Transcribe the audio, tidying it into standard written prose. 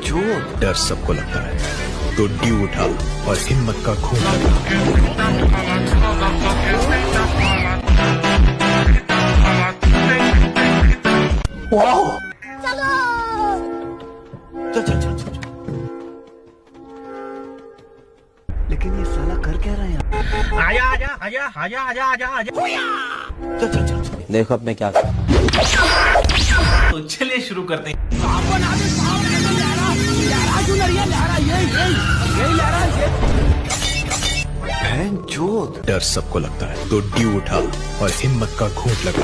जो डर सबको लगता है, तो ड्यू उठा और हिम्मत का घूम लगा। चल चल चल चल। लेकिन ये साला कर क्या रहा है? आजा आजा आजा आजा आजा आजा आजा। चल चल चल चल। देखो अब मैं क्या कर। तो चलिए शुरू करते हैं। जो डर सबको लगता है, तो ड्यू उठा और हिम्मत का घूंट लगा।